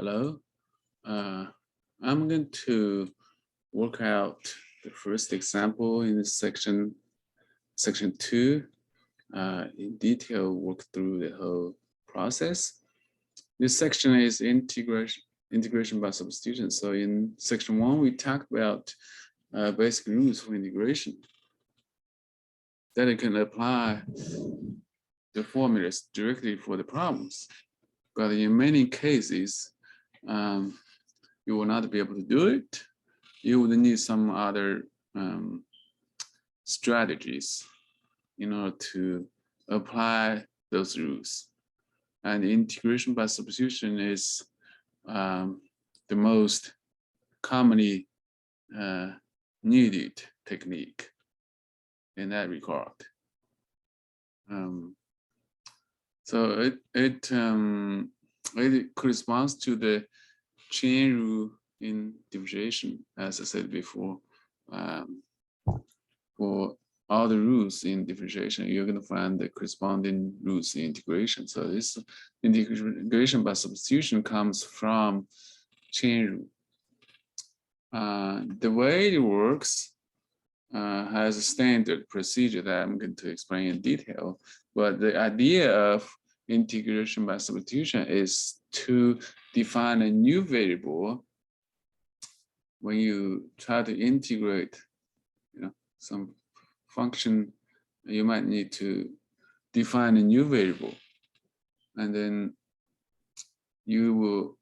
Hello. I'm going to work out the first example in this section 2. In detail, work through the whole process. This section is integration by substitution. So in section 1, we talked about basic rules for integration. That you can apply the formulas directly for the problems. But in many cases, you will not be able to do it. You would need some other strategies in order to apply those rules. And integration by substitution is the most commonly needed technique in that regard. So it corresponds to the chain rule in differentiation, as I said before. For all the rules in differentiation, you're going to find the corresponding rules in integration. So this integration by substitution comes from chain rule. The way it works has a standard procedure that I'm going to explain in detail. But the idea of integration by substitution is to define a new variable. When you try to integrate, some function, you might need to define a new variable, and then you will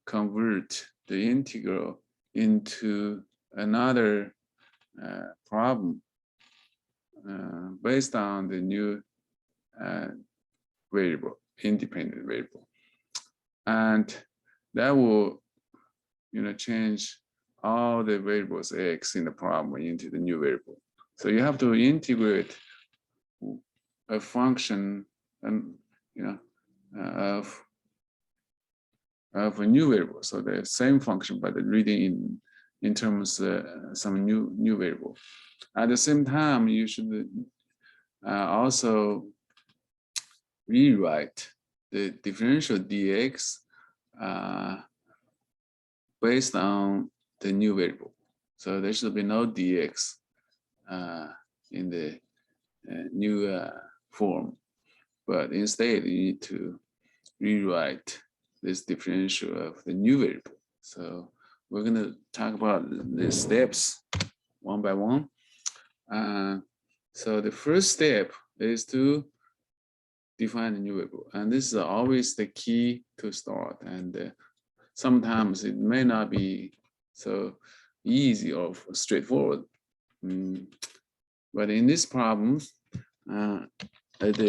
convert the integral into another problem based on the new variable, independent variable, and that will, change all the variables x in the problem into the new variable. So you have to integrate a function and of a new variable. So the same function, but reading in terms of some new variable. At the same time, you should also rewrite the differential dx based on the new variable. So there should be no dx in the new form, but instead you need to rewrite this differential of the new variable. So we're going to talk about the steps one by one. So the first step is to define a new variable, and this is always the key to start. And sometimes it may not be so easy or straightforward, but in this problem, it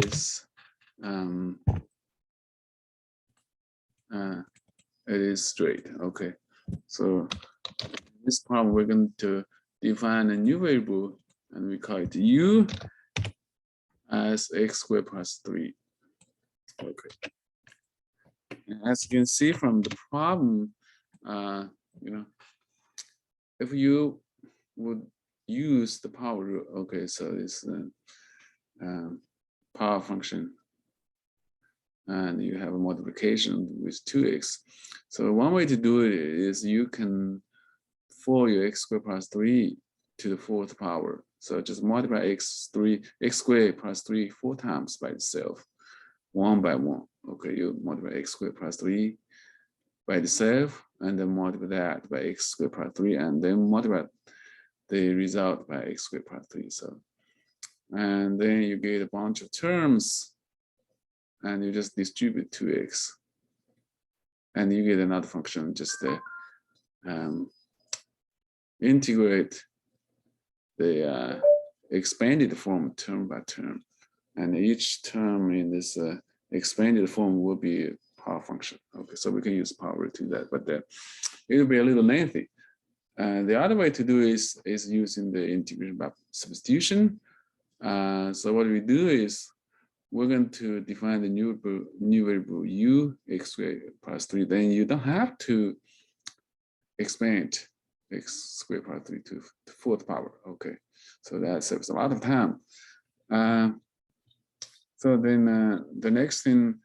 is straight. Okay, so in this problem we're going to define a new variable, and we call it u as x squared plus 3. Okay. As you can see from the problem, if you would use the power rule, okay, so it's power function, and you have a multiplication with 2x. So one way to do it is you can for your x squared plus 3 to the 4th power. So just multiply x squared plus 3 4 times by itself, one by one. Okay, you multiply x squared plus 3 by itself, and then multiply that by x squared plus 3, and then multiply the result by x squared plus 3. So, and then you get a bunch of terms, and you just distribute 2x, and you get another function. Just integrate the expanded form term by term, and each term in this expanded form will be a power function. Okay, so we can use power to do that, but it will be a little lengthy. And the other way to do is using the integration by substitution. So what we do is we're going to define the new variable u x squared plus 3. Then you don't have to expand x squared plus 3 to the 4th power. Okay, so that saves a lot of time. So then the next thing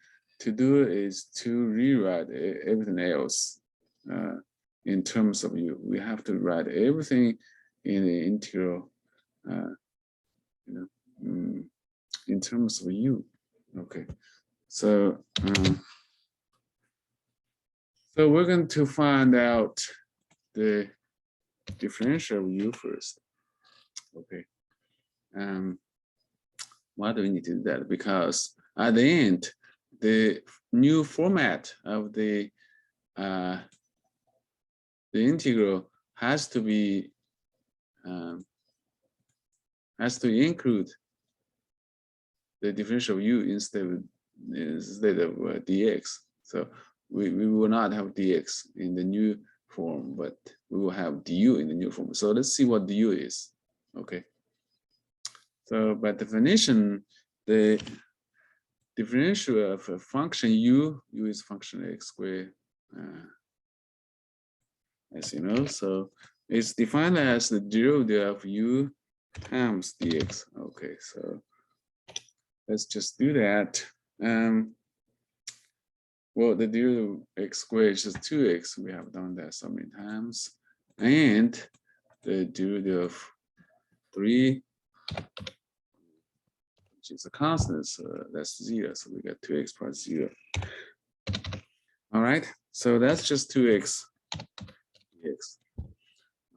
to do is to rewrite everything else in terms of u. We have to write everything in the integral, in terms of u. Okay, so so we're going to find out the differential of u first. Okay, why do we need to do that? Because at the end, the new format of the integral has to be include the differential of u instead of dx. So we will not have dx in the new form, but we will have du in the new form. So let's see what du is. Okay. So by definition, the differential of a function u is function x squared, as you know. So it's defined as the derivative of u times dx. Okay, so let's just do that. Well, the derivative of x squared is just 2x. We have done that so many times. And the derivative of 3, which is a constant, so that's 0. So we got 2x plus 0. All right, so that's just 2x dx.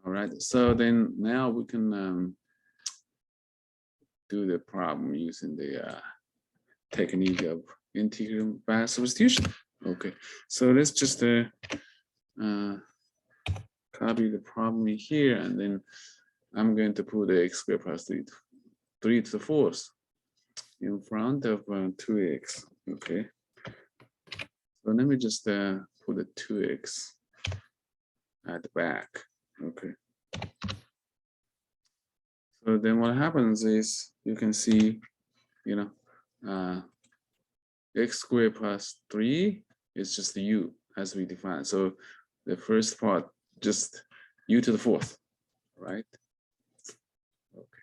All right, so then now we can do the problem using the technique of integral by substitution. Okay, so let's just copy the problem here, and then I'm going to put the x squared plus 3 to the fourth in front of 2x. Okay, so let me just put the 2x at the back. Okay, so then what happens is you can see, x squared plus 3 is just the u as we define. So the first part, just u to the fourth, right? Okay.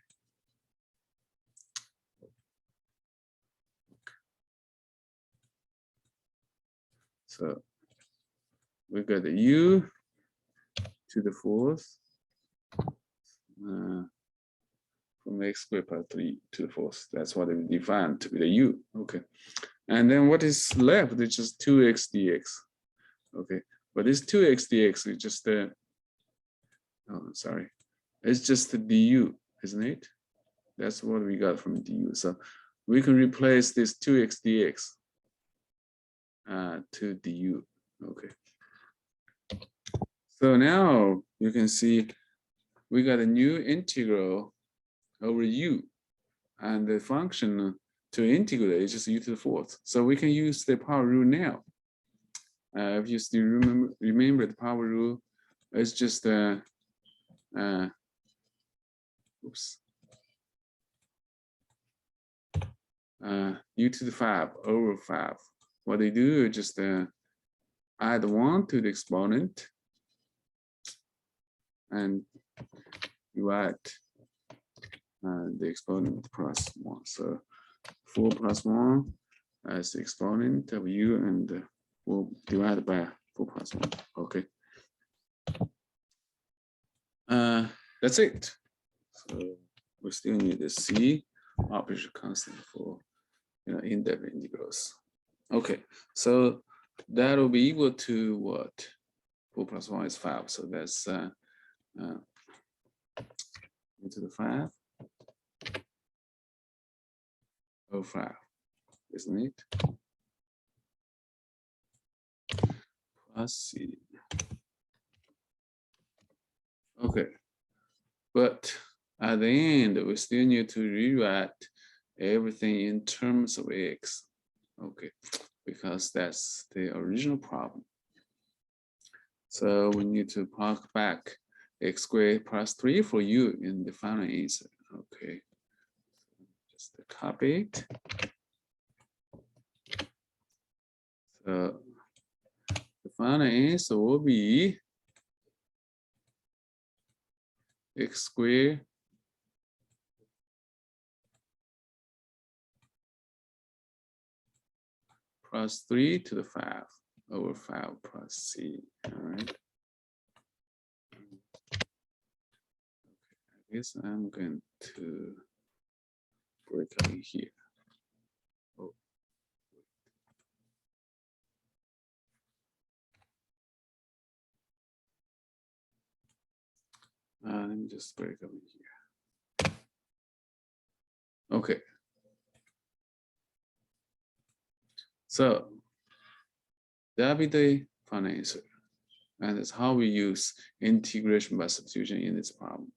So we got the u to the fourth from x squared plus 3 to the fourth. That's what we defined to be the u. Okay. And then what is left is just 2x dx. Okay. But this 2x dx is just it's just the du, isn't it? That's what we got from du. So we can replace this 2x dx to du. Okay. So now you can see we got a new integral over u, and the function to integrate is just u to the fourth. So we can use the power rule now. If you still remember the power rule, it's just u to the 5 over 5. What they do is just add 1 to the exponent and you add the exponent plus 1. So 4 plus 1 as the exponent of u, and we'll divide by 4 plus 1. Okay. That's it. So we still need the C operator constant for in-depth integrals. Okay, so that will be equal to what? 4 plus 1 is 5. So that's e to the 5 over 5, isn't it? Plus C. Okay, but at the end, we still need to rewrite everything in terms of x. Okay, because that's the original problem. So we need to park back x squared plus 3 for u in the final answer. Okay, just copy it. So the final answer will be x squared plus 3 to the 5 over 5 plus c. All right. I guess I'm going to break up in here. Oh. Let me just break up in here. Okay. So that'll be the final answer. And that's how we use integration by substitution in this problem.